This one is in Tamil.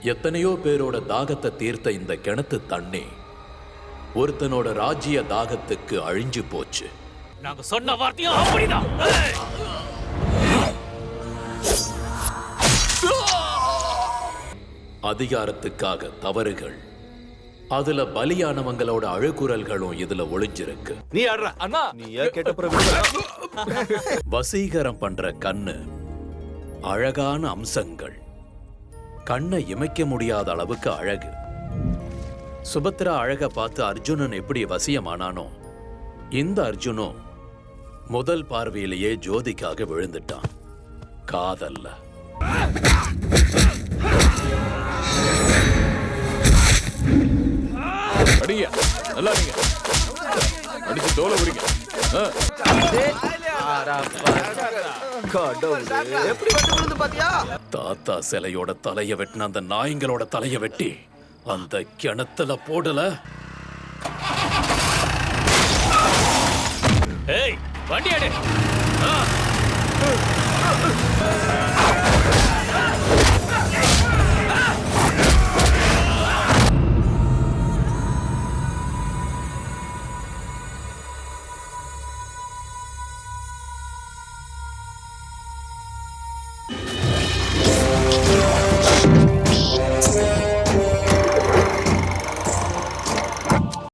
எத்தனையோ பேரோட தாகத்தை தீர்த்த இந்த கிணத்து தண்ணி ஒருத்தனோட ராஜ்ய தாகத்துக்கு அழிஞ்சு போச்சு. நாங்க சொன்ன வார்த்தையும் அப்படிதான். அதிகாரத்துக்காக தவறுகள், அதுல பலியானவங்களோட அழுகுரல்களும் இதுல ஒளிஞ்சிருக்கு. நீ ஆடுற அண்ணா, நீ கேட்ட வசீகரம் பண்ற கண்ணு, அழகான அம்சங்கள், கண்ணை இமைக்க முடியாத அளவுக்கு அழகு. சுபத்ரா அழக பார்த்து அர்ஜுனன் எப்படி வசியமானானோ, இந்த அர்ஜுனும் முதல் பார்வையிலேயே ஜோதிக்காக விழுந்துட்டான். காதல்ல. அடிங்க, நல்லா அடிங்க. அடிச்சு தோலை உரிங்க. எப்படி வெட்டு விழுந்து பாத்தியா? தாத்தா சிலையோட தலைய வெட்டின அந்த நாய்களோட தலைய வெட்டி அந்த கிணத்துல போடல. ஏய், வண்டி எடு.